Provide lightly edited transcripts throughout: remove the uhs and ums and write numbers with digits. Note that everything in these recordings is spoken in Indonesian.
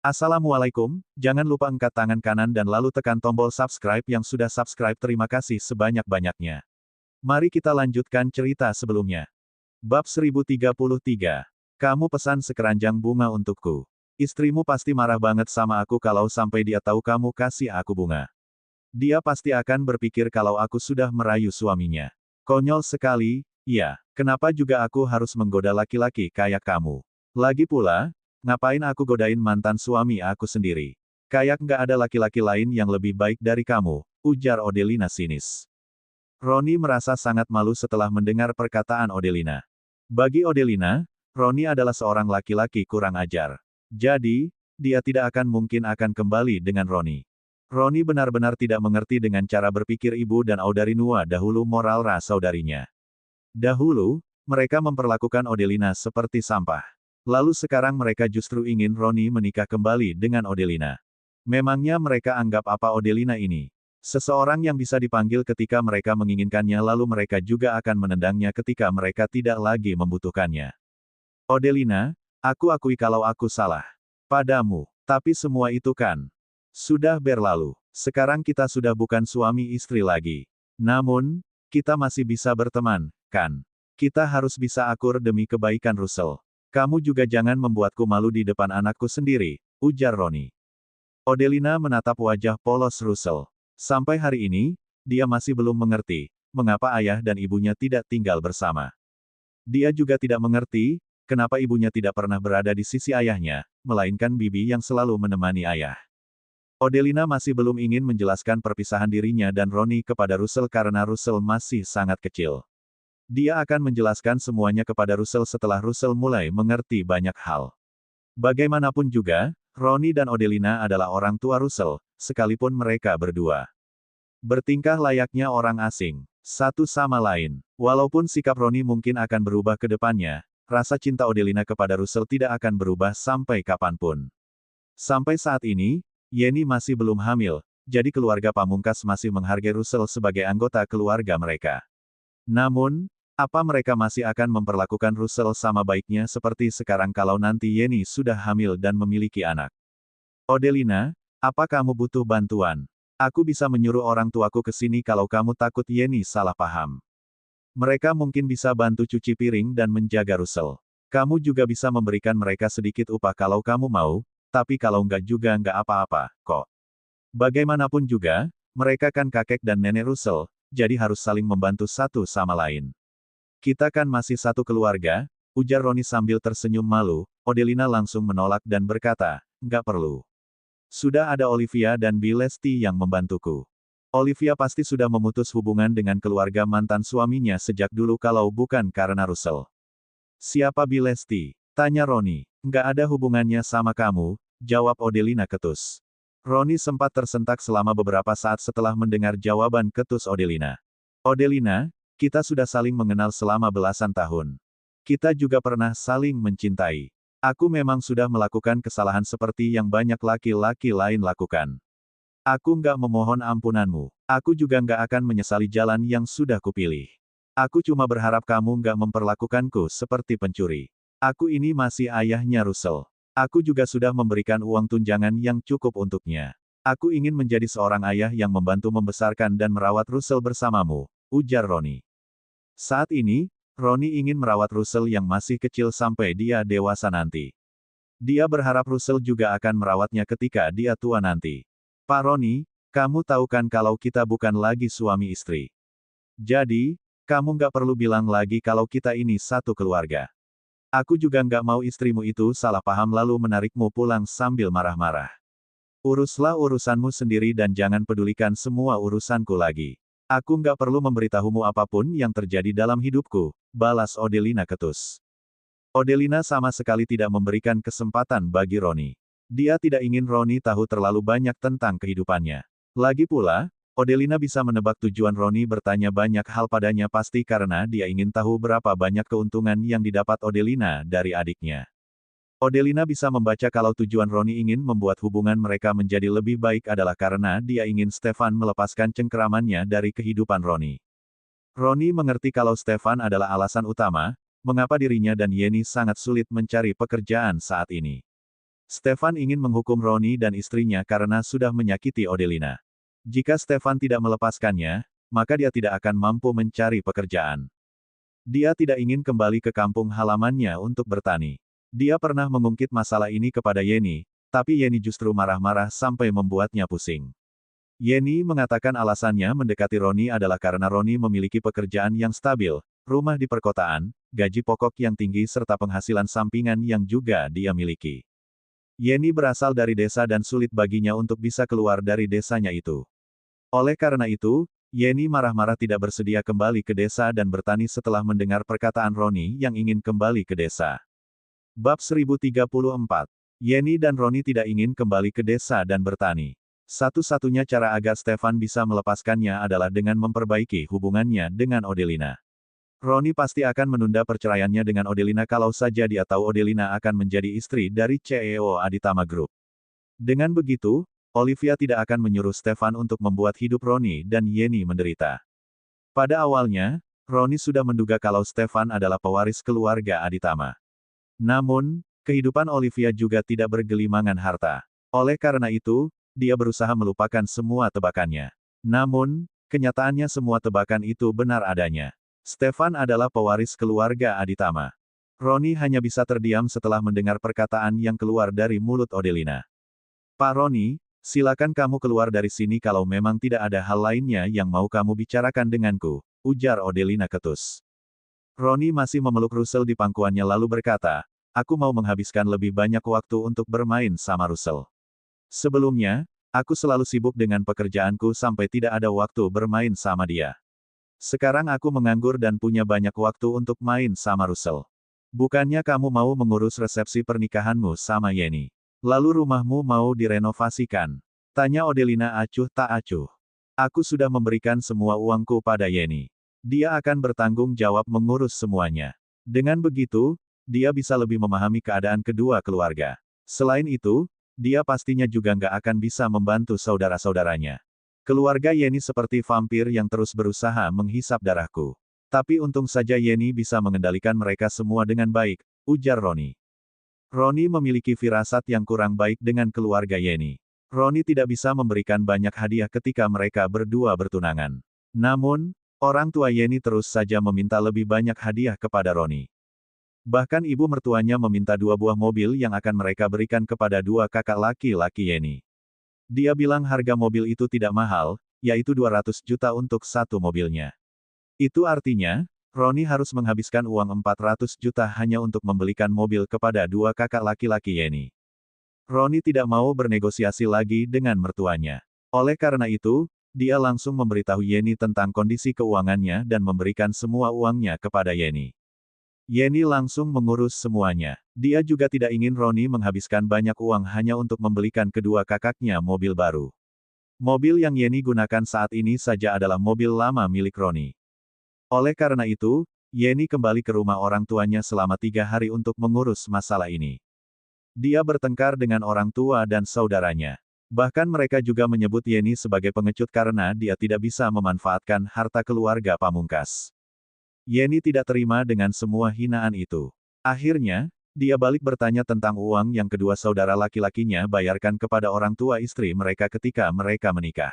Assalamualaikum, jangan lupa angkat tangan kanan dan lalu tekan tombol subscribe yang sudah subscribe. Terima kasih sebanyak-banyaknya. Mari kita lanjutkan cerita sebelumnya. Bab 1033. Kamu pesan sekeranjang bunga untukku. Istrimu pasti marah banget sama aku kalau sampai dia tahu kamu kasih aku bunga. Dia pasti akan berpikir kalau aku sudah merayu suaminya. Konyol sekali, ya. Kenapa juga aku harus menggoda laki-laki kayak kamu? Lagi pula, ngapain aku godain mantan suami aku sendiri? Kayak nggak ada laki-laki lain yang lebih baik dari kamu, ujar Odelina sinis. Roni merasa sangat malu setelah mendengar perkataan Odelina. Bagi Odelina, Roni adalah seorang laki-laki kurang ajar. Jadi, dia tidak akan mungkin akan kembali dengan Roni. Roni benar-benar tidak mengerti dengan cara berpikir ibu dan Audarinua dahulu moral ras saudarinya. Dahulu, mereka memperlakukan Odelina seperti sampah. Lalu sekarang mereka justru ingin Roni menikah kembali dengan Odelina. Memangnya mereka anggap apa Odelina ini? Seseorang yang bisa dipanggil ketika mereka menginginkannya lalu mereka juga akan menendangnya ketika mereka tidak lagi membutuhkannya. Odelina, aku akui kalau aku salah. Padamu. Tapi semua itu kan sudah berlalu. Sekarang kita sudah bukan suami istri lagi. Namun, kita masih bisa berteman, kan? Kita harus bisa akur demi kebaikan Russell. Kamu juga jangan membuatku malu di depan anakku sendiri, ujar Roni. Odelina menatap wajah polos Russell. Sampai hari ini, dia masih belum mengerti, mengapa ayah dan ibunya tidak tinggal bersama. Dia juga tidak mengerti, kenapa ibunya tidak pernah berada di sisi ayahnya, melainkan bibi yang selalu menemani ayah. Odelina masih belum ingin menjelaskan perpisahan dirinya dan Roni kepada Russell karena Russell masih sangat kecil. Dia akan menjelaskan semuanya kepada Russell setelah Russell mulai mengerti banyak hal. Bagaimanapun juga, Roni dan Odelina adalah orang tua Russell, sekalipun mereka berdua bertingkah layaknya orang asing, satu sama lain. Walaupun sikap Roni mungkin akan berubah ke depannya, rasa cinta Odelina kepada Russell tidak akan berubah sampai kapanpun. Sampai saat ini, Yenny masih belum hamil, jadi keluarga Pamungkas masih menghargai Russell sebagai anggota keluarga mereka. Namun, apa mereka masih akan memperlakukan Russell sama baiknya seperti sekarang kalau nanti Yenny sudah hamil dan memiliki anak? Odelina, apa kamu butuh bantuan? Aku bisa menyuruh orang tuaku ke sini kalau kamu takut Yenny salah paham. Mereka mungkin bisa bantu cuci piring dan menjaga Russell. Kamu juga bisa memberikan mereka sedikit upah kalau kamu mau, tapi kalau enggak juga enggak apa-apa, kok. Bagaimanapun juga, mereka kan kakek dan nenek Russell, jadi harus saling membantu satu sama lain. Kita kan masih satu keluarga, ujar Roni sambil tersenyum malu. Odelina langsung menolak dan berkata, nggak perlu. Sudah ada Olivia dan Bilesti yang membantuku. Olivia pasti sudah memutus hubungan dengan keluarga mantan suaminya sejak dulu kalau bukan karena Russell. Siapa Bilesti? Tanya Roni. Nggak ada hubungannya sama kamu, jawab Odelina ketus. Roni sempat tersentak selama beberapa saat setelah mendengar jawaban ketus Odelina. Odelina, kita sudah saling mengenal selama belasan tahun. Kita juga pernah saling mencintai. Aku memang sudah melakukan kesalahan seperti yang banyak laki-laki lain lakukan. Aku nggak memohon ampunanmu. Aku juga nggak akan menyesali jalan yang sudah kupilih. Aku cuma berharap kamu nggak memperlakukanku seperti pencuri. Aku ini masih ayahnya Russell. Aku juga sudah memberikan uang tunjangan yang cukup untuknya. Aku ingin menjadi seorang ayah yang membantu membesarkan dan merawat Russell bersamamu, ujar Roni. Saat ini, Roni ingin merawat Russell yang masih kecil sampai dia dewasa nanti. Dia berharap Russell juga akan merawatnya ketika dia tua nanti. Pak Roni, kamu tahu kan kalau kita bukan lagi suami istri. Jadi, kamu nggak perlu bilang lagi kalau kita ini satu keluarga. Aku juga nggak mau istrimu itu salah paham lalu menarikmu pulang sambil marah-marah. Uruslah urusanmu sendiri dan jangan pedulikan semua urusanku lagi. Aku nggak perlu memberitahumu apapun yang terjadi dalam hidupku, balas Odelina ketus. Odelina sama sekali tidak memberikan kesempatan bagi Roni. Dia tidak ingin Roni tahu terlalu banyak tentang kehidupannya. Lagi pula, Odelina bisa menebak tujuan Roni bertanya banyak hal padanya pasti karena dia ingin tahu berapa banyak keuntungan yang didapat Odelina dari adiknya. Odelina bisa membaca kalau tujuan Roni ingin membuat hubungan mereka menjadi lebih baik adalah karena dia ingin Stefan melepaskan cengkeramannya dari kehidupan Roni. Roni mengerti kalau Stefan adalah alasan utama, mengapa dirinya dan Yenny sangat sulit mencari pekerjaan saat ini. Stefan ingin menghukum Roni dan istrinya karena sudah menyakiti Odelina. Jika Stefan tidak melepaskannya, maka dia tidak akan mampu mencari pekerjaan. Dia tidak ingin kembali ke kampung halamannya untuk bertani. Dia pernah mengungkit masalah ini kepada Yeni, tapi Yeni justru marah-marah sampai membuatnya pusing. Yeni mengatakan alasannya mendekati Roni adalah karena Roni memiliki pekerjaan yang stabil, rumah di perkotaan, gaji pokok yang tinggi serta penghasilan sampingan yang juga dia miliki. Yeni berasal dari desa dan sulit baginya untuk bisa keluar dari desanya itu. Oleh karena itu, Yeni marah-marah tidak bersedia kembali ke desa dan bertani setelah mendengar perkataan Roni yang ingin kembali ke desa. Bab 1034. Yeni dan Roni tidak ingin kembali ke desa dan bertani. Satu-satunya cara agar Stefan bisa melepaskannya adalah dengan memperbaiki hubungannya dengan Odelina. Roni pasti akan menunda perceraiannya dengan Odelina kalau saja dia tahu Odelina akan menjadi istri dari CEO Aditama Group. Dengan begitu, Olivia tidak akan menyuruh Stefan untuk membuat hidup Roni dan Yeni menderita. Pada awalnya, Roni sudah menduga kalau Stefan adalah pewaris keluarga Aditama. Namun, kehidupan Olivia juga tidak bergelimangan harta. Oleh karena itu, dia berusaha melupakan semua tebakannya. Namun, kenyataannya semua tebakan itu benar adanya. Stefan adalah pewaris keluarga Aditama. Roni hanya bisa terdiam setelah mendengar perkataan yang keluar dari mulut Odelina. Pak Roni, silakan kamu keluar dari sini kalau memang tidak ada hal lainnya yang mau kamu bicarakan denganku, ujar Odelina ketus. Roni masih memeluk Russell di pangkuannya lalu berkata, aku mau menghabiskan lebih banyak waktu untuk bermain sama Russell. Sebelumnya, aku selalu sibuk dengan pekerjaanku sampai tidak ada waktu bermain sama dia. Sekarang aku menganggur dan punya banyak waktu untuk main sama Russell. Bukannya kamu mau mengurus resepsi pernikahanmu sama Yeni? Lalu rumahmu mau direnovasikan? Tanya Odelina acuh tak acuh. Aku sudah memberikan semua uangku pada Yeni. Dia akan bertanggung jawab mengurus semuanya. Dengan begitu, dia bisa lebih memahami keadaan kedua keluarga. Selain itu, dia pastinya juga nggak akan bisa membantu saudara-saudaranya. Keluarga Yeni seperti vampir yang terus berusaha menghisap darahku. Tapi untung saja Yeni bisa mengendalikan mereka semua dengan baik, ujar Roni. Roni memiliki firasat yang kurang baik dengan keluarga Yeni. Roni tidak bisa memberikan banyak hadiah ketika mereka berdua bertunangan. Namun, orang tua Yeni terus saja meminta lebih banyak hadiah kepada Roni. Bahkan ibu mertuanya meminta 2 buah mobil yang akan mereka berikan kepada 2 kakak laki-laki Yeni. Dia bilang harga mobil itu tidak mahal, yaitu 200 juta untuk satu mobilnya. Itu artinya, Roni harus menghabiskan uang 400 juta hanya untuk membelikan mobil kepada 2 kakak laki-laki Yeni. Roni tidak mau bernegosiasi lagi dengan mertuanya. Oleh karena itu, dia langsung memberitahu Yeni tentang kondisi keuangannya dan memberikan semua uangnya kepada Yeni. Yeni langsung mengurus semuanya. Dia juga tidak ingin Roni menghabiskan banyak uang hanya untuk membelikan kedua kakaknya mobil baru. Mobil yang Yeni gunakan saat ini saja adalah mobil lama milik Roni. Oleh karena itu, Yeni kembali ke rumah orang tuanya selama 3 hari untuk mengurus masalah ini. Dia bertengkar dengan orang tua dan saudaranya. Bahkan mereka juga menyebut Yeni sebagai pengecut karena dia tidak bisa memanfaatkan harta keluarga pamungkas. Yeni tidak terima dengan semua hinaan itu. Akhirnya, dia balik bertanya tentang uang yang kedua saudara laki-lakinya bayarkan kepada orang tua istri mereka ketika mereka menikah.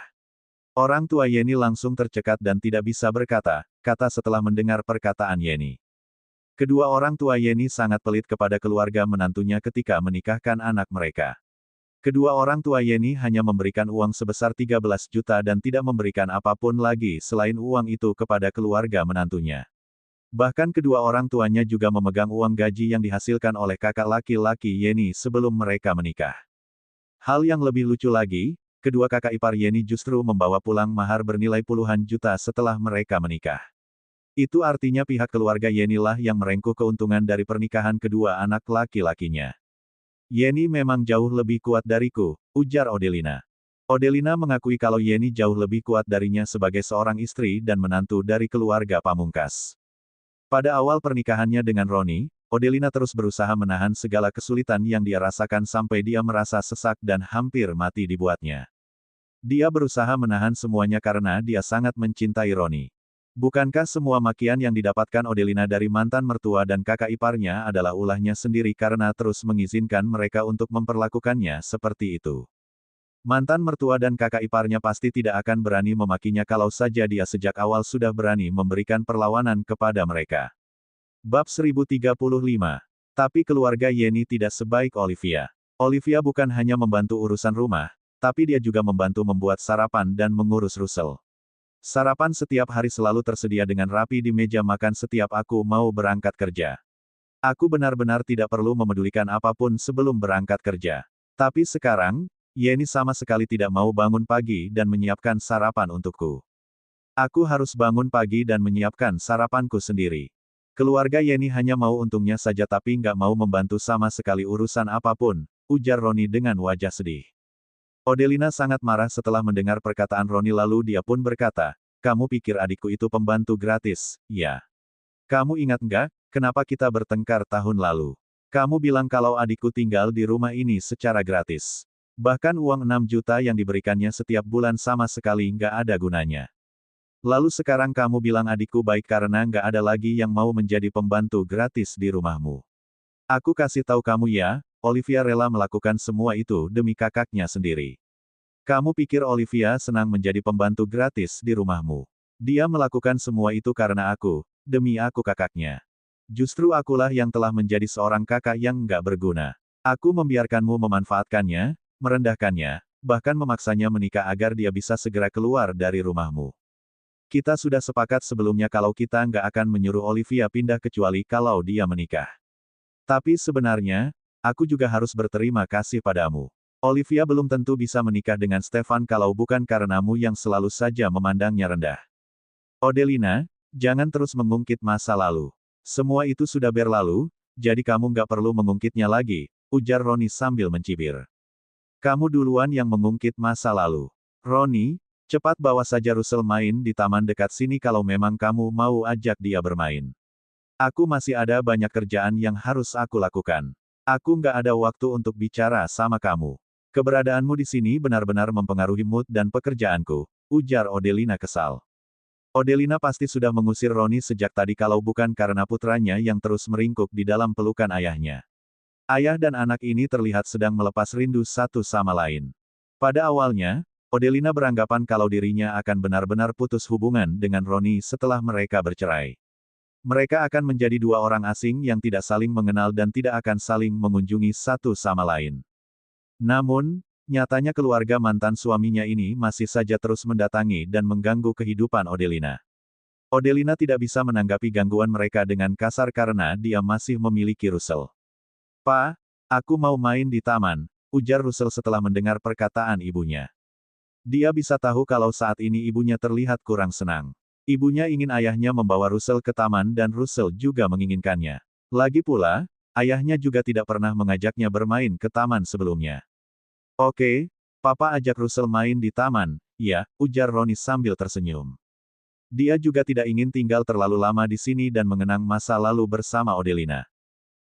Orang tua Yeni langsung tercekat dan tidak bisa berkata-kata setelah mendengar perkataan Yeni. Kedua orang tua Yeni sangat pelit kepada keluarga menantunya ketika menikahkan anak mereka. Kedua orang tua Yeni hanya memberikan uang sebesar 13 juta dan tidak memberikan apapun lagi selain uang itu kepada keluarga menantunya. Bahkan kedua orang tuanya juga memegang uang gaji yang dihasilkan oleh kakak laki-laki Yeni sebelum mereka menikah. Hal yang lebih lucu lagi, kedua kakak ipar Yeni justru membawa pulang mahar bernilai puluhan juta setelah mereka menikah. Itu artinya pihak keluarga Yeni lah yang merengkuh keuntungan dari pernikahan kedua anak laki-lakinya. Yeni memang jauh lebih kuat dariku, ujar Odelina. Odelina mengakui kalau Yeni jauh lebih kuat darinya sebagai seorang istri dan menantu dari keluarga pamungkas. Pada awal pernikahannya dengan Roni, Odelina terus berusaha menahan segala kesulitan yang dia rasakan sampai dia merasa sesak dan hampir mati dibuatnya. Dia berusaha menahan semuanya karena dia sangat mencintai Roni. Bukankah semua makian yang didapatkan Odelina dari mantan mertua dan kakak iparnya adalah ulahnya sendiri karena terus mengizinkan mereka untuk memperlakukannya seperti itu? Mantan mertua dan kakak iparnya pasti tidak akan berani memakinya kalau saja dia sejak awal sudah berani memberikan perlawanan kepada mereka. Bab 1035. Tapi keluarga Yenny tidak sebaik Olivia. Olivia bukan hanya membantu urusan rumah, tapi dia juga membantu membuat sarapan dan mengurus Russell. Sarapan setiap hari selalu tersedia dengan rapi di meja makan setiap aku mau berangkat kerja. Aku benar-benar tidak perlu memedulikan apapun sebelum berangkat kerja. Tapi sekarang, Yenny sama sekali tidak mau bangun pagi dan menyiapkan sarapan untukku. Aku harus bangun pagi dan menyiapkan sarapanku sendiri. Keluarga Yenny hanya mau untungnya saja tapi nggak mau membantu sama sekali urusan apapun, ujar Roni dengan wajah sedih. Odelina sangat marah setelah mendengar perkataan Roni lalu dia pun berkata, kamu pikir adikku itu pembantu gratis, ya? Kamu ingat nggak, kenapa kita bertengkar tahun lalu? Kamu bilang kalau adikku tinggal di rumah ini secara gratis. Bahkan uang 6 juta yang diberikannya setiap bulan sama sekali nggak ada gunanya. Lalu sekarang kamu bilang adikku baik karena nggak ada lagi yang mau menjadi pembantu gratis di rumahmu. Aku kasih tahu kamu ya, Olivia rela melakukan semua itu demi kakaknya sendiri. Kamu pikir Olivia senang menjadi pembantu gratis di rumahmu? Dia melakukan semua itu karena aku, demi aku kakaknya. Justru akulah yang telah menjadi seorang kakak yang nggak berguna. Aku membiarkanmu memanfaatkannya, merendahkannya, bahkan memaksanya menikah agar dia bisa segera keluar dari rumahmu. Kita sudah sepakat sebelumnya kalau kita nggak akan menyuruh Olivia pindah kecuali kalau dia menikah. Tapi sebenarnya, aku juga harus berterima kasih padamu. Olivia belum tentu bisa menikah dengan Stefan kalau bukan karenamu yang selalu saja memandangnya rendah. Odelina, jangan terus mengungkit masa lalu. Semua itu sudah berlalu, jadi kamu nggak perlu mengungkitnya lagi, ujar Roni sambil mencibir. Kamu duluan yang mengungkit masa lalu. Roni, cepat bawa saja Russell main di taman dekat sini kalau memang kamu mau ajak dia bermain. Aku masih ada banyak kerjaan yang harus aku lakukan. Aku nggak ada waktu untuk bicara sama kamu. Keberadaanmu di sini benar-benar mempengaruhi mood dan pekerjaanku, ujar Odelina kesal. Odelina pasti sudah mengusir Roni sejak tadi kalau bukan karena putranya yang terus meringkuk di dalam pelukan ayahnya. Ayah dan anak ini terlihat sedang melepas rindu satu sama lain. Pada awalnya, Odelina beranggapan kalau dirinya akan benar-benar putus hubungan dengan Roni setelah mereka bercerai. Mereka akan menjadi dua orang asing yang tidak saling mengenal dan tidak akan saling mengunjungi satu sama lain. Namun, nyatanya keluarga mantan suaminya ini masih saja terus mendatangi dan mengganggu kehidupan Odelina. Odelina tidak bisa menanggapi gangguan mereka dengan kasar karena dia masih memiliki Russell. Pa, aku mau main di taman, ujar Russell setelah mendengar perkataan ibunya. Dia bisa tahu kalau saat ini ibunya terlihat kurang senang. Ibunya ingin ayahnya membawa Russell ke taman dan Russell juga menginginkannya. Lagi pula, ayahnya juga tidak pernah mengajaknya bermain ke taman sebelumnya. Oke, Papa ajak Russell main di taman, ya, ujar Roni sambil tersenyum. Dia juga tidak ingin tinggal terlalu lama di sini dan mengenang masa lalu bersama Odelina.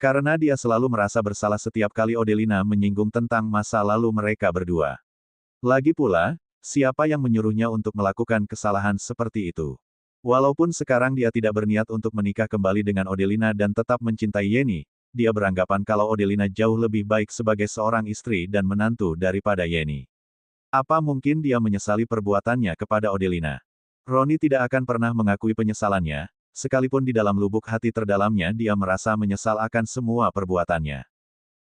Karena dia selalu merasa bersalah setiap kali Odelina menyinggung tentang masa lalu mereka berdua. Lagi pula, siapa yang menyuruhnya untuk melakukan kesalahan seperti itu? Walaupun sekarang dia tidak berniat untuk menikah kembali dengan Odelina dan tetap mencintai Yenny, dia beranggapan kalau Odelina jauh lebih baik sebagai seorang istri dan menantu daripada Yenny. Apa mungkin dia menyesali perbuatannya kepada Odelina? Roni tidak akan pernah mengakui penyesalannya, sekalipun di dalam lubuk hati terdalamnya dia merasa menyesal akan semua perbuatannya.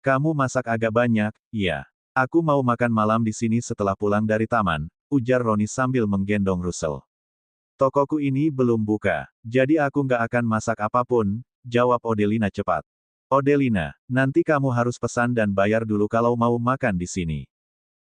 Kamu masak agak banyak, iya. Aku mau makan malam di sini setelah pulang dari taman, ujar Roni sambil menggendong Russell. Tokoku ini belum buka, jadi aku nggak akan masak apapun, jawab Odelina cepat. Odelina, nanti kamu harus pesan dan bayar dulu kalau mau makan di sini.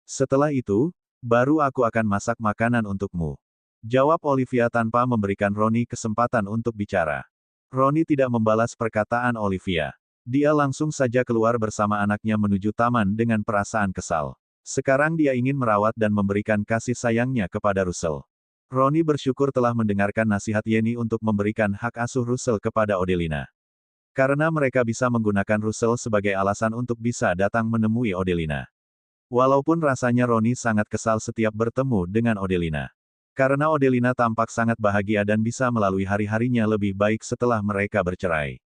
Setelah itu, baru aku akan masak makanan untukmu. Jawab Olivia tanpa memberikan Roni kesempatan untuk bicara. Roni tidak membalas perkataan Olivia. Dia langsung saja keluar bersama anaknya menuju taman dengan perasaan kesal. Sekarang dia ingin merawat dan memberikan kasih sayangnya kepada Russell. Roni bersyukur telah mendengarkan nasihat Yenny untuk memberikan hak asuh Russell kepada Odelina. Karena mereka bisa menggunakan Russell sebagai alasan untuk bisa datang menemui Odelina. Walaupun rasanya Roni sangat kesal setiap bertemu dengan Odelina. Karena Odelina tampak sangat bahagia dan bisa melalui hari-harinya lebih baik setelah mereka bercerai.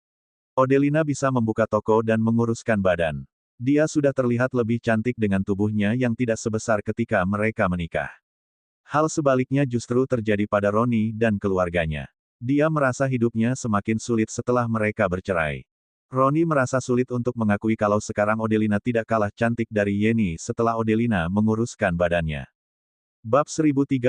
Odelina bisa membuka toko dan menguruskan badan. Dia sudah terlihat lebih cantik dengan tubuhnya yang tidak sebesar ketika mereka menikah. Hal sebaliknya justru terjadi pada Roni dan keluarganya. Dia merasa hidupnya semakin sulit setelah mereka bercerai. Roni merasa sulit untuk mengakui kalau sekarang Odelina tidak kalah cantik dari Yeni setelah Odelina menguruskan badannya. Bab 1036.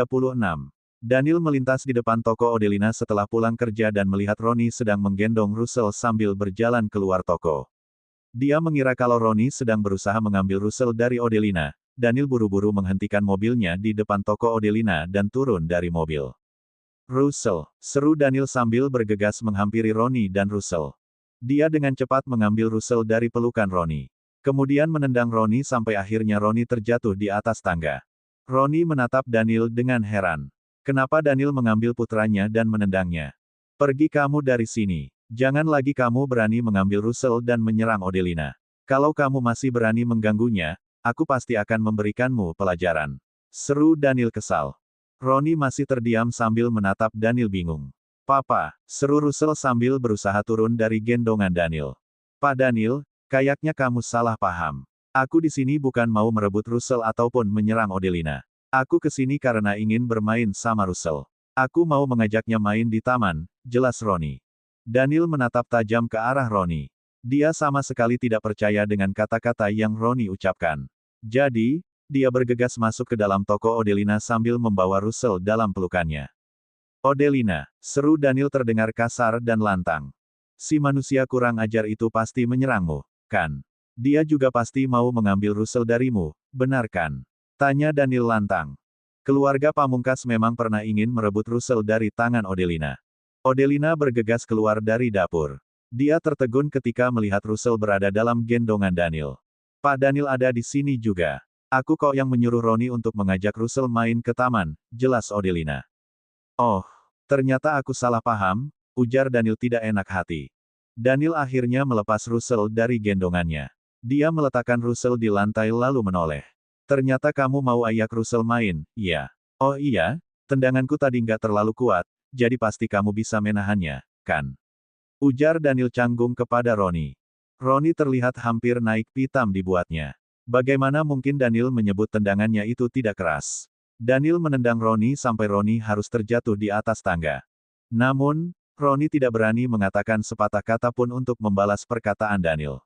Daniel melintas di depan toko Odelina setelah pulang kerja dan melihat Roni sedang menggendong Russell sambil berjalan keluar toko. Dia mengira kalau Roni sedang berusaha mengambil Russell dari Odelina. Daniel buru-buru menghentikan mobilnya di depan toko Odelina dan turun dari mobil. "Russell," seru Daniel sambil bergegas menghampiri Roni dan Russell. Dia dengan cepat mengambil Russell dari pelukan Roni. Kemudian menendang Roni sampai akhirnya Roni terjatuh di atas tangga. Roni menatap Daniel dengan heran. Kenapa Daniel mengambil putranya dan menendangnya? "Pergi kamu dari sini. Jangan lagi kamu berani mengambil Russell dan menyerang Odelina. Kalau kamu masih berani mengganggunya, aku pasti akan memberikanmu pelajaran," seru Daniel kesal. Roni masih terdiam sambil menatap Daniel bingung. "Papa," seru Russell sambil berusaha turun dari gendongan Daniel. "Pak Daniel, kayaknya kamu salah paham. Aku di sini bukan mau merebut Russell ataupun menyerang Odelina. Aku ke sini karena ingin bermain sama Russell. Aku mau mengajaknya main di taman," jelas Roni. Daniel menatap tajam ke arah Roni. Dia sama sekali tidak percaya dengan kata-kata yang Roni ucapkan. Jadi, dia bergegas masuk ke dalam toko Odelina sambil membawa Russell dalam pelukannya. "Odelina," seru Daniel terdengar kasar dan lantang. "Si manusia kurang ajar itu pasti menyerangmu, kan? Dia juga pasti mau mengambil Russell darimu, benar kan?" tanya Daniel lantang. Keluarga Pamungkas memang pernah ingin merebut Russell dari tangan Odelina. Odelina bergegas keluar dari dapur. Dia tertegun ketika melihat Russell berada dalam gendongan Daniel. "Pak Daniel ada di sini juga. Aku kok yang menyuruh Roni untuk mengajak Russell main ke taman," jelas Odelina. "Oh, ternyata aku salah paham," ujar Daniel tidak enak hati. Daniel akhirnya melepas Russell dari gendongannya. Dia meletakkan Russell di lantai lalu menoleh. "Ternyata kamu mau ajak Russell main, iya? Oh iya, tendanganku tadi nggak terlalu kuat, jadi pasti kamu bisa menahannya, kan?" ujar Daniel canggung kepada Roni. Roni terlihat hampir naik pitam dibuatnya. Bagaimana mungkin Daniel menyebut tendangannya itu tidak keras? Daniel menendang Roni sampai Roni harus terjatuh di atas tangga. Namun, Roni tidak berani mengatakan sepatah kata pun untuk membalas perkataan Daniel.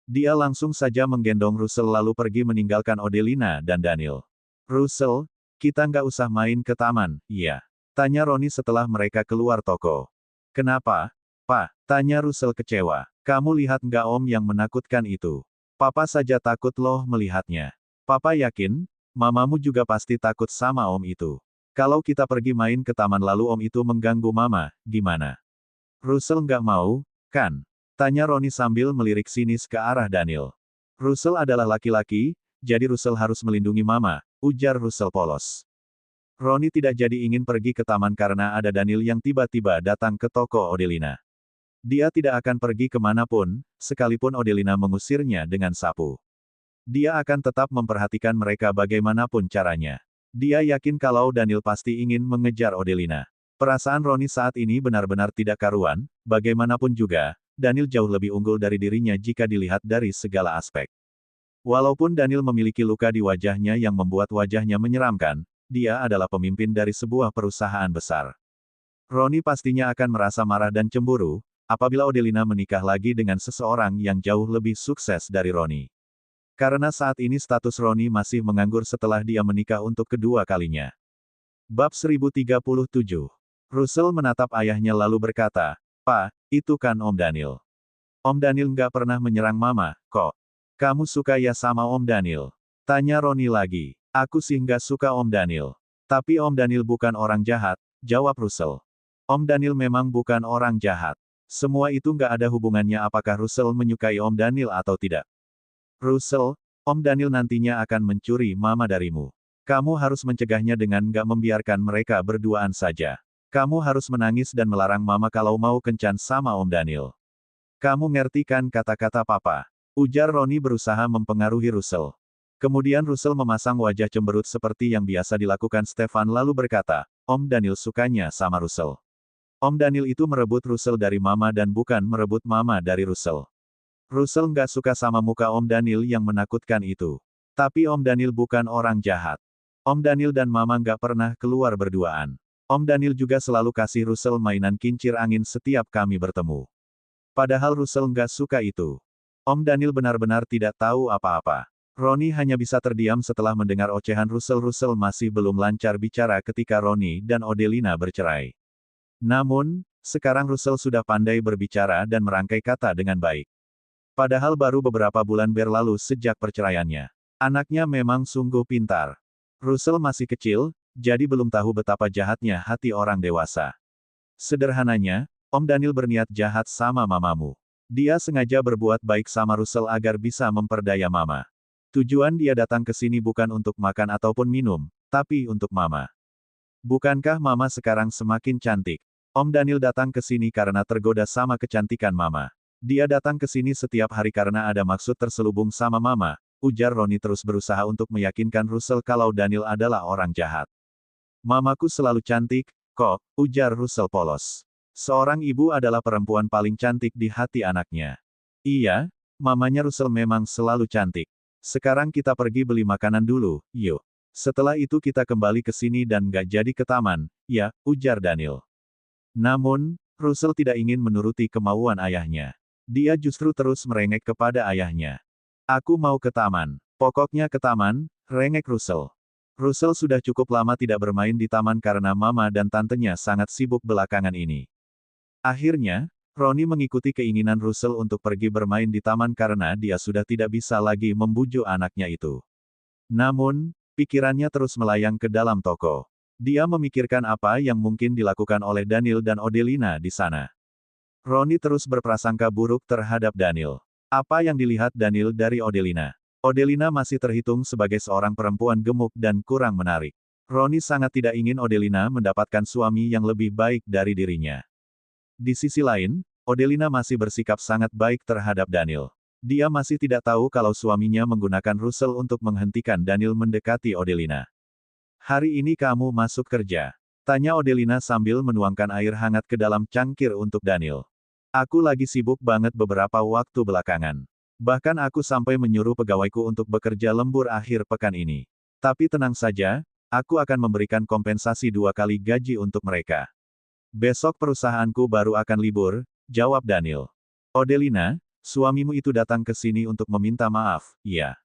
Dia langsung saja menggendong Russell lalu pergi meninggalkan Odelina dan Daniel. "Russell, kita nggak usah main ke taman, iya?" tanya Roni setelah mereka keluar toko. "Kenapa, Pak?" tanya Russell kecewa. "Kamu lihat nggak Om yang menakutkan itu? Papa saja takut loh melihatnya. Papa yakin, Mamamu juga pasti takut sama Om itu. Kalau kita pergi main ke taman lalu Om itu mengganggu Mama, gimana? Russell nggak mau, kan?" tanya Roni sambil melirik sinis ke arah Daniel. "Russell adalah laki-laki, jadi Russell harus melindungi Mama," ujar Russell polos. Roni tidak jadi ingin pergi ke taman karena ada Daniel yang tiba-tiba datang ke toko Odelina. Dia tidak akan pergi kemanapun, sekalipun Odelina mengusirnya dengan sapu. Dia akan tetap memperhatikan mereka bagaimanapun caranya. Dia yakin kalau Daniel pasti ingin mengejar Odelina. Perasaan Roni saat ini benar-benar tidak karuan, bagaimanapun juga, Daniel jauh lebih unggul dari dirinya jika dilihat dari segala aspek. Walaupun Daniel memiliki luka di wajahnya yang membuat wajahnya menyeramkan, dia adalah pemimpin dari sebuah perusahaan besar. Roni pastinya akan merasa marah dan cemburu, apabila Odelina menikah lagi dengan seseorang yang jauh lebih sukses dari Roni. Karena saat ini status Roni masih menganggur setelah dia menikah untuk kedua kalinya. Bab 1037. Russell menatap ayahnya lalu berkata, "Pak, itu kan Om Daniel. Om Daniel nggak pernah menyerang Mama, kok? Kamu suka ya sama Om Daniel?" tanya Roni lagi. "Aku sih nggak suka Om Daniel. Tapi Om Daniel bukan orang jahat," jawab Russell. "Om Daniel memang bukan orang jahat. Semua itu nggak ada hubungannya apakah Russell menyukai Om Daniel atau tidak. Russell, Om Daniel nantinya akan mencuri Mama darimu. Kamu harus mencegahnya dengan nggak membiarkan mereka berduaan saja. Kamu harus menangis dan melarang Mama kalau mau kencan sama Om Daniel. Kamu ngerti kan kata-kata Papa?" ujar Roni berusaha mempengaruhi Russell. Kemudian Russell memasang wajah cemberut seperti yang biasa dilakukan Stefan lalu berkata, Om Daniel sukanya sama Russell. Om Daniel itu merebut Russell dari Mama dan bukan merebut Mama dari Russell. Russell nggak suka sama muka Om Daniel yang menakutkan itu. Tapi Om Daniel bukan orang jahat. Om Daniel dan Mama nggak pernah keluar berduaan. Om Daniel juga selalu kasih Russell mainan kincir angin setiap kami bertemu. Padahal Russell nggak suka itu. Om Daniel benar-benar tidak tahu apa-apa. Ronnie hanya bisa terdiam setelah mendengar ocehan Russell. Russell masih belum lancar bicara ketika Ronnie dan Odelina bercerai. Namun, sekarang Russell sudah pandai berbicara dan merangkai kata dengan baik. Padahal baru beberapa bulan berlalu sejak perceraiannya. Anaknya memang sungguh pintar. Russell masih kecil, jadi belum tahu betapa jahatnya hati orang dewasa. Sederhananya, Om Daniel berniat jahat sama mamamu. Dia sengaja berbuat baik sama Russell agar bisa memperdaya Mama. Tujuan dia datang ke sini bukan untuk makan ataupun minum, tapi untuk Mama. Bukankah Mama sekarang semakin cantik? Om Daniel datang ke sini karena tergoda sama kecantikan Mama. Dia datang ke sini setiap hari karena ada maksud terselubung sama Mama, ujar Ronnie terus berusaha untuk meyakinkan Russell kalau Daniel adalah orang jahat. Mamaku selalu cantik, kok, ujar Russell polos. Seorang ibu adalah perempuan paling cantik di hati anaknya. Iya, mamanya Russell memang selalu cantik. Sekarang kita pergi beli makanan dulu, yuk. Setelah itu kita kembali ke sini dan nggak jadi ke taman, ya, ujar Daniel. Namun, Russell tidak ingin menuruti kemauan ayahnya. Dia justru terus merengek kepada ayahnya. Aku mau ke taman. Pokoknya ke taman, rengek Russell. Russell sudah cukup lama tidak bermain di taman karena mama dan tantenya sangat sibuk belakangan ini. Akhirnya, Ronnie mengikuti keinginan Russell untuk pergi bermain di taman karena dia sudah tidak bisa lagi membujuk anaknya itu. Namun, pikirannya terus melayang ke dalam toko. Dia memikirkan apa yang mungkin dilakukan oleh Daniel dan Odelina di sana. Ronnie terus berprasangka buruk terhadap Daniel. Apa yang dilihat Daniel dari Odelina? Odelina masih terhitung sebagai seorang perempuan gemuk dan kurang menarik. Ronnie sangat tidak ingin Odelina mendapatkan suami yang lebih baik dari dirinya. Di sisi lain, Odelina masih bersikap sangat baik terhadap Daniel. Dia masih tidak tahu kalau suaminya menggunakan Russell untuk menghentikan Daniel mendekati Odelina. Hari ini kamu masuk kerja? Tanya Odelina sambil menuangkan air hangat ke dalam cangkir untuk Daniel. Aku lagi sibuk banget beberapa waktu belakangan. Bahkan aku sampai menyuruh pegawaiku untuk bekerja lembur akhir pekan ini. Tapi tenang saja, aku akan memberikan kompensasi 2 kali gaji untuk mereka. Besok perusahaanku baru akan libur, jawab Daniel. Odelina, suamimu itu datang ke sini untuk meminta maaf, ya.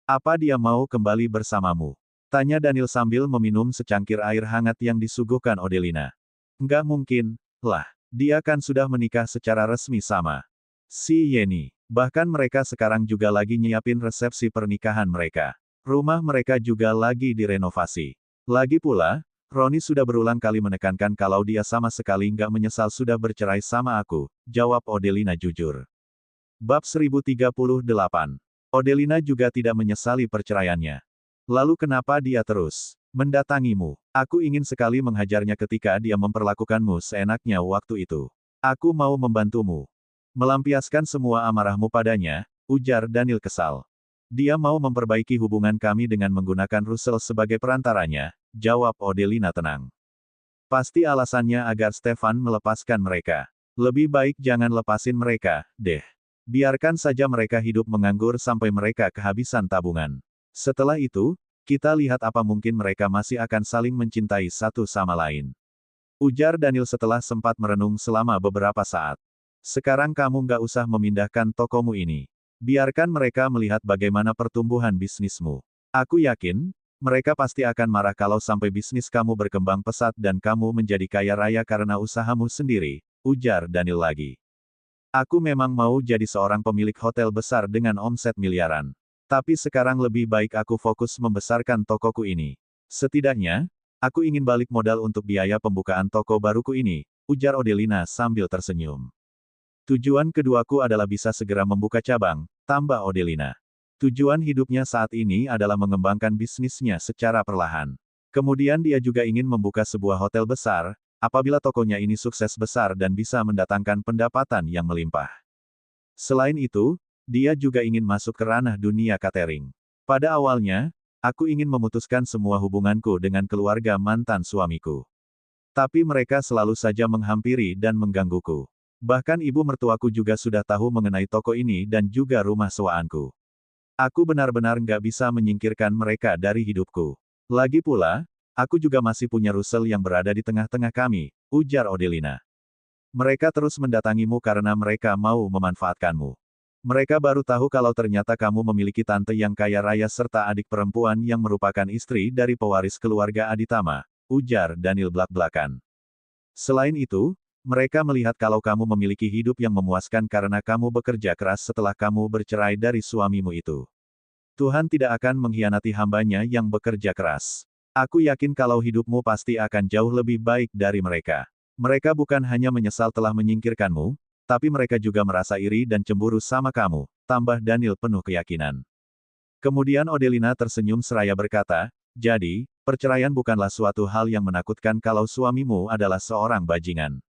Apa dia mau kembali bersamamu? Tanya Daniel sambil meminum secangkir air hangat yang disuguhkan Odelina. Enggak mungkin, lah. Dia kan sudah menikah secara resmi sama si Yeni. Bahkan mereka sekarang juga lagi nyiapin resepsi pernikahan mereka. Rumah mereka juga lagi direnovasi. Lagi pula, Ronnie sudah berulang kali menekankan kalau dia sama sekali nggak menyesal sudah bercerai sama aku, jawab Odelina jujur. Bab 1038. Odelina juga tidak menyesali perceraiannya. Lalu kenapa dia terus mendatangimu? Aku ingin sekali menghajarnya ketika dia memperlakukanmu seenaknya waktu itu. Aku mau membantumu. Melampiaskan semua amarahmu padanya, ujar Daniel kesal. Dia mau memperbaiki hubungan kami dengan menggunakan Russell sebagai perantaranya, jawab Odelina tenang. Pasti alasannya agar Stefan melepaskan mereka. Lebih baik jangan lepasin mereka, deh. Biarkan saja mereka hidup menganggur sampai mereka kehabisan tabungan. Setelah itu, kita lihat apa mungkin mereka masih akan saling mencintai satu sama lain. Ujar Daniel setelah sempat merenung selama beberapa saat. Sekarang kamu nggak usah memindahkan tokomu ini. Biarkan mereka melihat bagaimana pertumbuhan bisnismu. Aku yakin, mereka pasti akan marah kalau sampai bisnis kamu berkembang pesat dan kamu menjadi kaya raya karena usahamu sendiri, ujar Daniel lagi. Aku memang mau jadi seorang pemilik hotel besar dengan omset miliaran. Tapi sekarang lebih baik aku fokus membesarkan tokoku ini. Setidaknya, aku ingin balik modal untuk biaya pembukaan toko baruku ini, ujar Odelina sambil tersenyum. Tujuan keduaku adalah bisa segera membuka cabang, tambah Odelina. Tujuan hidupnya saat ini adalah mengembangkan bisnisnya secara perlahan. Kemudian dia juga ingin membuka sebuah hotel besar, apabila tokonya ini sukses besar dan bisa mendatangkan pendapatan yang melimpah. Selain itu, dia juga ingin masuk ke ranah dunia catering. Pada awalnya, aku ingin memutuskan semua hubunganku dengan keluarga mantan suamiku. Tapi mereka selalu saja menghampiri dan menggangguku. Bahkan ibu mertuaku juga sudah tahu mengenai toko ini dan juga rumah sewaanku. Aku benar-benar nggak bisa menyingkirkan mereka dari hidupku. Lagi pula, aku juga masih punya Russell yang berada di tengah-tengah kami, ujar Odelina. Mereka terus mendatangimu karena mereka mau memanfaatkanmu. Mereka baru tahu kalau ternyata kamu memiliki tante yang kaya raya serta adik perempuan yang merupakan istri dari pewaris keluarga Aditama, ujar Daniel belak-belakan. Selain itu, mereka melihat kalau kamu memiliki hidup yang memuaskan karena kamu bekerja keras setelah kamu bercerai dari suamimu itu. Tuhan tidak akan mengkhianati hambanya yang bekerja keras. Aku yakin kalau hidupmu pasti akan jauh lebih baik dari mereka. Mereka bukan hanya menyesal telah menyingkirkanmu, tapi mereka juga merasa iri dan cemburu sama kamu, tambah Daniel penuh keyakinan. Kemudian Odelina tersenyum seraya berkata, jadi, perceraian bukanlah suatu hal yang menakutkan kalau suamimu adalah seorang bajingan.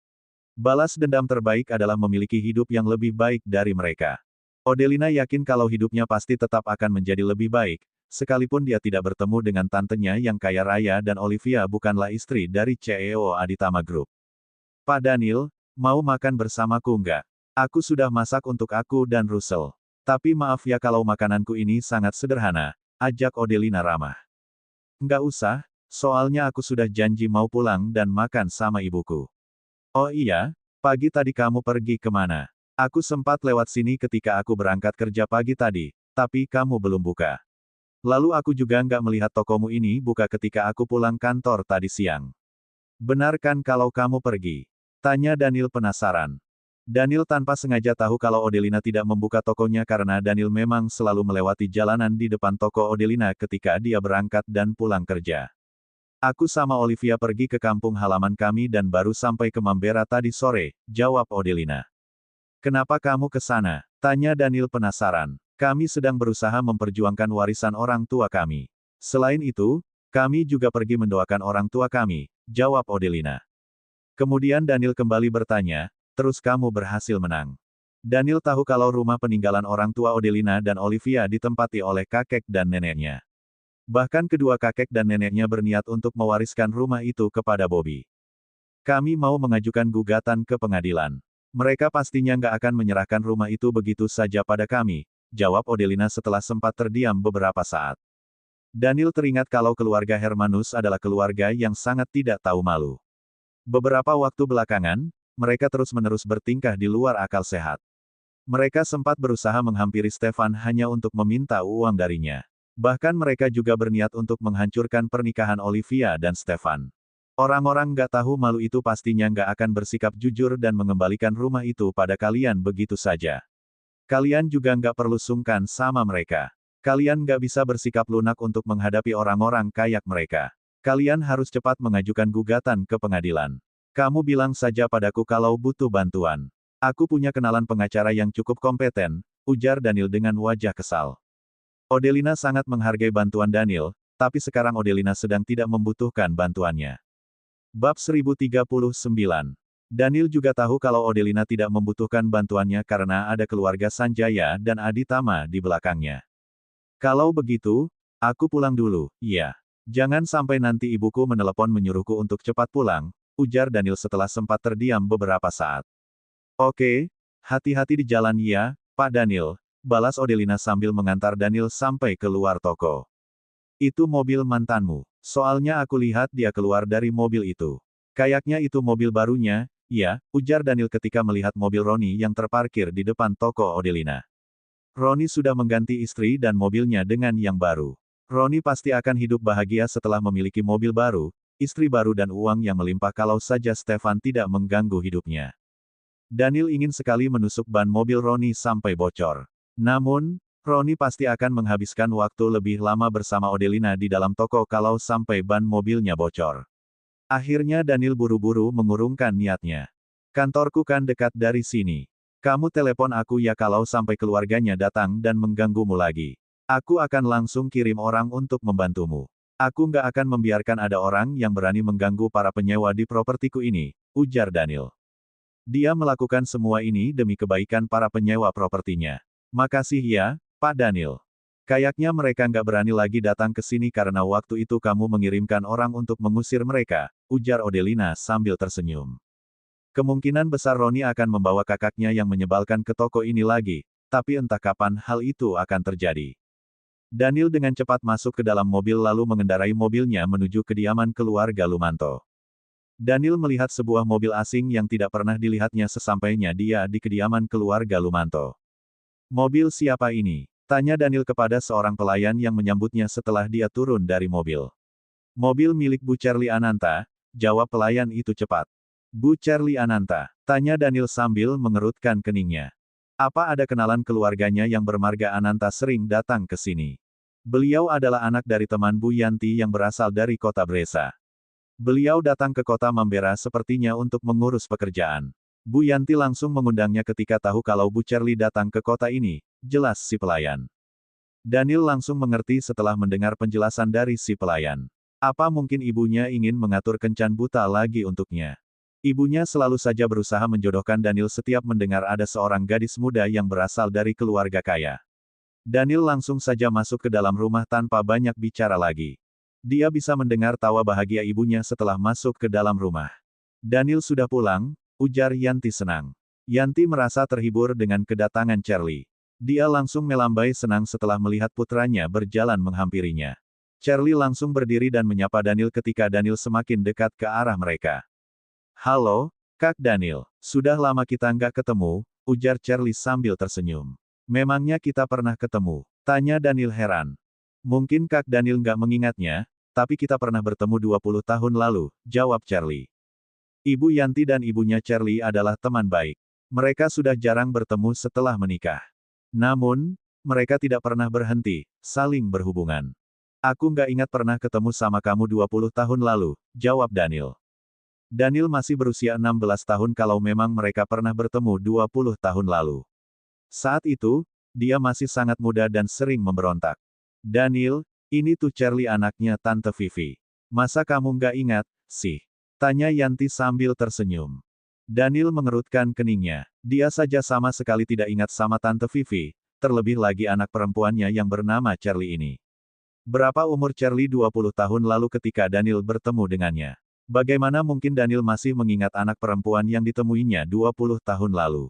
Balas dendam terbaik adalah memiliki hidup yang lebih baik dari mereka. Odelina yakin kalau hidupnya pasti tetap akan menjadi lebih baik, sekalipun dia tidak bertemu dengan tantenya yang kaya raya dan Olivia bukanlah istri dari CEO Aditama Group. Pak Daniel, mau makan bersamaku nggak? Aku sudah masak untuk aku dan Russell. Tapi maaf ya kalau makananku ini sangat sederhana, ajak Odelina ramah. Nggak usah, soalnya aku sudah janji mau pulang dan makan sama ibuku. Oh iya, pagi tadi kamu pergi kemana? Aku sempat lewat sini ketika aku berangkat kerja pagi tadi, tapi kamu belum buka. Lalu aku juga nggak melihat tokomu ini buka ketika aku pulang kantor tadi siang. Benar kan kalau kamu pergi? Tanya Daniel penasaran. Daniel tanpa sengaja tahu kalau Odelina tidak membuka tokonya karena Daniel memang selalu melewati jalanan di depan toko Odelina ketika dia berangkat dan pulang kerja. Aku sama Olivia pergi ke kampung halaman kami dan baru sampai ke Mambera tadi sore, jawab Odelina. Kenapa kamu ke sana? Tanya Daniel penasaran. Kami sedang berusaha memperjuangkan warisan orang tua kami. Selain itu, kami juga pergi mendoakan orang tua kami, jawab Odelina. Kemudian Daniel kembali bertanya, terus kamu berhasil menang. Daniel tahu kalau rumah peninggalan orang tua Odelina dan Olivia ditempati oleh kakek dan neneknya. Bahkan kedua kakek dan neneknya berniat untuk mewariskan rumah itu kepada Bobby. Kami mau mengajukan gugatan ke pengadilan. Mereka pastinya nggak akan menyerahkan rumah itu begitu saja pada kami, jawab Odelina setelah sempat terdiam beberapa saat. Daniel teringat kalau keluarga Hermanus adalah keluarga yang sangat tidak tahu malu. Beberapa waktu belakangan, mereka terus-menerus bertingkah di luar akal sehat. Mereka sempat berusaha menghampiri Stefan hanya untuk meminta uang darinya. Bahkan mereka juga berniat untuk menghancurkan pernikahan Olivia dan Stefan. Orang-orang nggak tahu malu itu pastinya nggak akan bersikap jujur dan mengembalikan rumah itu pada kalian begitu saja. Kalian juga nggak perlu sungkan sama mereka. Kalian nggak bisa bersikap lunak untuk menghadapi orang-orang kayak mereka. Kalian harus cepat mengajukan gugatan ke pengadilan. Kamu bilang saja padaku kalau butuh bantuan. Aku punya kenalan pengacara yang cukup kompeten, ujar Daniel dengan wajah kesal. Odelina sangat menghargai bantuan Daniel, tapi sekarang Odelina sedang tidak membutuhkan bantuannya. Bab 1039. Daniel juga tahu kalau Odelina tidak membutuhkan bantuannya karena ada keluarga Sanjaya dan Aditama di belakangnya. Kalau begitu, aku pulang dulu, iya. Jangan sampai nanti ibuku menelepon menyuruhku untuk cepat pulang, ujar Daniel setelah sempat terdiam beberapa saat. Oke, hati-hati di jalan ya, Pak Daniel, balas Odelina sambil mengantar Daniel sampai keluar toko. Itu mobil mantanmu. Soalnya aku lihat dia keluar dari mobil itu. Kayaknya itu mobil barunya, ya, ujar Daniel ketika melihat mobil Roni yang terparkir di depan toko Odelina. Roni sudah mengganti istri dan mobilnya dengan yang baru. Roni pasti akan hidup bahagia setelah memiliki mobil baru, istri baru dan uang yang melimpah kalau saja Stefan tidak mengganggu hidupnya. Daniel ingin sekali menusuk ban mobil Roni sampai bocor. Namun, Roni pasti akan menghabiskan waktu lebih lama bersama Odelina di dalam toko kalau sampai ban mobilnya bocor. Akhirnya Daniel buru-buru mengurungkan niatnya. Kantorku kan dekat dari sini. Kamu telepon aku ya kalau sampai keluarganya datang dan mengganggumu lagi. Aku akan langsung kirim orang untuk membantumu. Aku nggak akan membiarkan ada orang yang berani mengganggu para penyewa di propertiku ini, ujar Daniel. Dia melakukan semua ini demi kebaikan para penyewa propertinya. Makasih ya, Pak Daniel. Kayaknya mereka nggak berani lagi datang ke sini karena waktu itu kamu mengirimkan orang untuk mengusir mereka, ujar Odelina sambil tersenyum. Kemungkinan besar Roni akan membawa kakaknya yang menyebalkan ke toko ini lagi, tapi entah kapan hal itu akan terjadi. Daniel dengan cepat masuk ke dalam mobil lalu mengendarai mobilnya menuju kediaman keluarga Lumanto. Daniel melihat sebuah mobil asing yang tidak pernah dilihatnya sesampainya dia di kediaman keluarga Lumanto. Mobil siapa ini? Tanya Daniel kepada seorang pelayan yang menyambutnya setelah dia turun dari mobil. Mobil milik Bu Charlie Ananta, jawab pelayan itu cepat. Bu Charlie Ananta, tanya Daniel sambil mengerutkan keningnya. Apa ada kenalan keluarganya yang bermarga Ananta sering datang ke sini? Beliau adalah anak dari teman Bu Yanti yang berasal dari kota Bresa. Beliau datang ke kota Mambera sepertinya untuk mengurus pekerjaan. Bu Yanti langsung mengundangnya ketika tahu kalau Bu Charlie datang ke kota ini, jelas si pelayan. Daniel langsung mengerti setelah mendengar penjelasan dari si pelayan. Apa mungkin ibunya ingin mengatur kencan buta lagi untuknya? Ibunya selalu saja berusaha menjodohkan Daniel setiap mendengar ada seorang gadis muda yang berasal dari keluarga kaya. Daniel langsung saja masuk ke dalam rumah tanpa banyak bicara lagi. Dia bisa mendengar tawa bahagia ibunya setelah masuk ke dalam rumah. Daniel sudah pulang, ujar Yanti senang. Yanti merasa terhibur dengan kedatangan Charlie. Dia langsung melambai senang setelah melihat putranya berjalan menghampirinya. Charlie langsung berdiri dan menyapa Daniel ketika Daniel semakin dekat ke arah mereka. Halo, Kak Daniel. Sudah lama kita nggak ketemu, ujar Charlie sambil tersenyum. Memangnya kita pernah ketemu? Tanya Daniel heran. Mungkin Kak Daniel nggak mengingatnya, tapi kita pernah bertemu 20 tahun lalu, jawab Charlie. Ibu Yanti dan ibunya Charlie adalah teman baik. Mereka sudah jarang bertemu setelah menikah. Namun, mereka tidak pernah berhenti, saling berhubungan. Aku nggak ingat pernah ketemu sama kamu 20 tahun lalu, jawab Daniel. Daniel masih berusia 16 tahun kalau memang mereka pernah bertemu 20 tahun lalu. Saat itu, dia masih sangat muda dan sering memberontak. Daniel, ini tuh Charlie anaknya Tante Vivi. Masa kamu nggak ingat, sih? Tanya Yanti sambil tersenyum. Daniel mengerutkan keningnya. Dia saja sama sekali tidak ingat sama Tante Vivi, terlebih lagi anak perempuannya yang bernama Charlie ini. Berapa umur Charlie 20 tahun lalu ketika Daniel bertemu dengannya? Bagaimana mungkin Daniel masih mengingat anak perempuan yang ditemuinya 20 tahun lalu?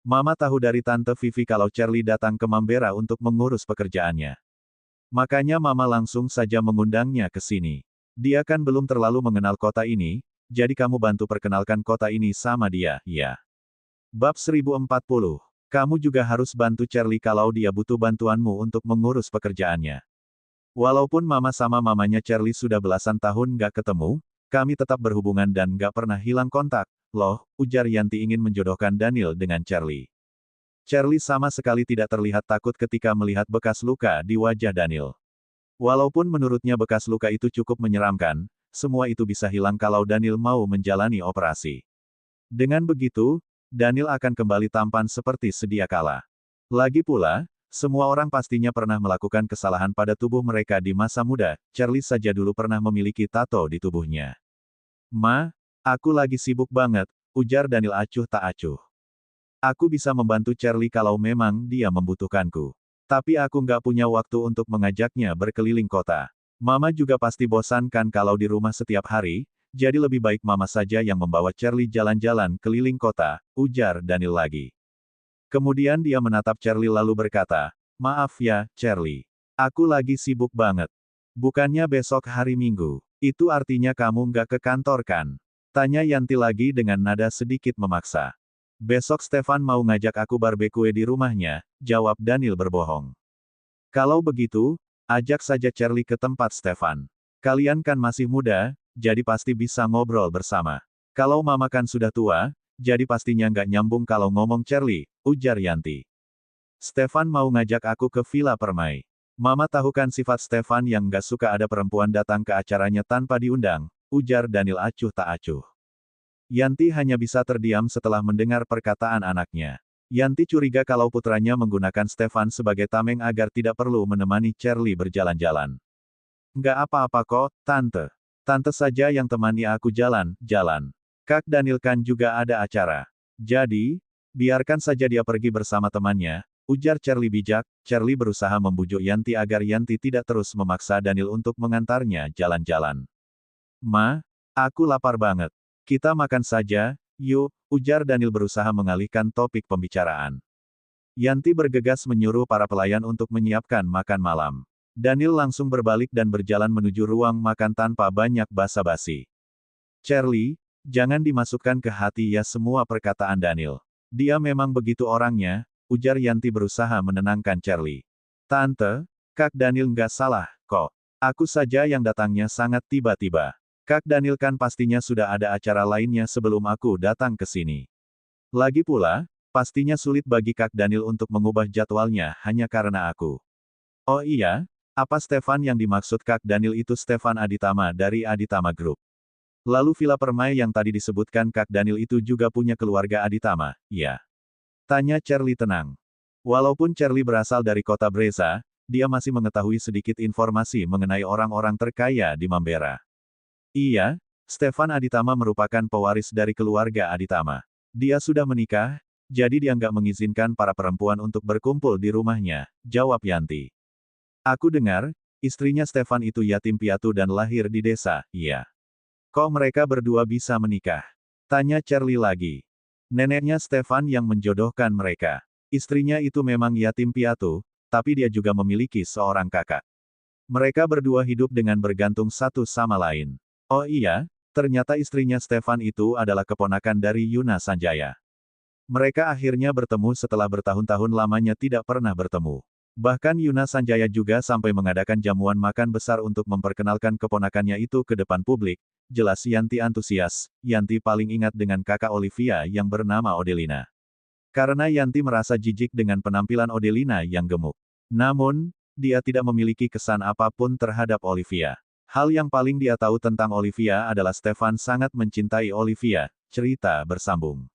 Mama tahu dari Tante Vivi kalau Charlie datang ke Mambera untuk mengurus pekerjaannya. Makanya Mama langsung saja mengundangnya ke sini. Dia kan belum terlalu mengenal kota ini, jadi kamu bantu perkenalkan kota ini sama dia, ya. Bab 1040. Kamu juga harus bantu Charlie kalau dia butuh bantuanmu untuk mengurus pekerjaannya. Walaupun Mama sama mamanya Charlie sudah belasan tahun nggak ketemu, kami tetap berhubungan dan nggak pernah hilang kontak, loh, ujar Yanti ingin menjodohkan Daniel dengan Charlie. Charlie sama sekali tidak terlihat takut ketika melihat bekas luka di wajah Daniel. Walaupun menurutnya bekas luka itu cukup menyeramkan, semua itu bisa hilang kalau Daniel mau menjalani operasi. Dengan begitu, Daniel akan kembali tampan seperti sedia kala. Lagi pula, semua orang pastinya pernah melakukan kesalahan pada tubuh mereka di masa muda, Charlie saja dulu pernah memiliki tato di tubuhnya. Ma, aku lagi sibuk banget, ujar Daniel acuh tak acuh. Aku bisa membantu Charlie kalau memang dia membutuhkanku. Tapi aku nggak punya waktu untuk mengajaknya berkeliling kota. Mama juga pasti bosan kan kalau di rumah setiap hari, jadi lebih baik Mama saja yang membawa Charlie jalan-jalan keliling kota, ujar Daniel lagi. Kemudian dia menatap Charlie lalu berkata, maaf ya, Charlie. Aku lagi sibuk banget. Bukannya besok hari Minggu. Itu artinya kamu nggak ke kantor kan? Tanya Yanti lagi dengan nada sedikit memaksa. Besok Stefan mau ngajak aku barbekue di rumahnya, jawab Daniel berbohong. Kalau begitu, ajak saja Charlie ke tempat Stefan. Kalian kan masih muda, jadi pasti bisa ngobrol bersama. Kalau Mama kan sudah tua, jadi pastinya nggak nyambung kalau ngomong Charlie, ujar Yanti. Stefan mau ngajak aku ke Villa Permai. Mama tahu kan sifat Stefan yang nggak suka ada perempuan datang ke acaranya tanpa diundang, ujar Daniel acuh tak acuh. Yanti hanya bisa terdiam setelah mendengar perkataan anaknya. Yanti curiga kalau putranya menggunakan Stefan sebagai tameng agar tidak perlu menemani Charlie berjalan-jalan. Nggak apa-apa kok, Tante. Tante saja yang temani aku jalan-jalan. Kak Daniel kan juga ada acara. Jadi, biarkan saja dia pergi bersama temannya, Ujar Charlie bijak. Charlie berusaha membujuk Yanti agar Yanti tidak terus memaksa Daniel untuk mengantarnya jalan-jalan. Ma, aku lapar banget. Kita makan saja, yuk, ujar Daniel berusaha mengalihkan topik pembicaraan. Yanti bergegas menyuruh para pelayan untuk menyiapkan makan malam. Daniel langsung berbalik dan berjalan menuju ruang makan tanpa banyak basa-basi. Charlie, jangan dimasukkan ke hati ya semua perkataan Daniel. Dia memang begitu orangnya, ujar Yanti berusaha menenangkan Charlie. Tante, Kak Daniel nggak salah, kok. Aku saja yang datangnya sangat tiba-tiba. Kak Daniel kan pastinya sudah ada acara lainnya sebelum aku datang ke sini. Lagi pula, pastinya sulit bagi Kak Daniel untuk mengubah jadwalnya hanya karena aku. Oh iya, apa Stefan yang dimaksud Kak Daniel itu Stefan Aditama dari Aditama Group? Lalu Villa Permai yang tadi disebutkan Kak Daniel itu juga punya keluarga Aditama, ya? Tanya Charlie tenang. Walaupun Charlie berasal dari kota Breza, dia masih mengetahui sedikit informasi mengenai orang-orang terkaya di Mambera. Iya, Stefan Aditama merupakan pewaris dari keluarga Aditama. Dia sudah menikah, jadi dia nggak mengizinkan para perempuan untuk berkumpul di rumahnya, jawab Yanti. Aku dengar, istrinya Stefan itu yatim piatu dan lahir di desa, iya. Kok mereka berdua bisa menikah? Tanya Charlie lagi. Neneknya Stefan yang menjodohkan mereka. Istrinya itu memang yatim piatu, tapi dia juga memiliki seorang kakak. Mereka berdua hidup dengan bergantung satu sama lain. Oh iya, ternyata istrinya Stefan itu adalah keponakan dari Yuna Sanjaya. Mereka akhirnya bertemu setelah bertahun-tahun lamanya tidak pernah bertemu. Bahkan Yuna Sanjaya juga sampai mengadakan jamuan makan besar untuk memperkenalkan keponakannya itu ke depan publik. Jelas Yanti antusias. Yanti paling ingat dengan kakak Olivia yang bernama Odelina. Karena Yanti merasa jijik dengan penampilan Odelina yang gemuk. Namun, dia tidak memiliki kesan apapun terhadap Olivia. Hal yang paling dia tahu tentang Olivia adalah Stefan sangat mencintai Olivia. Cerita bersambung.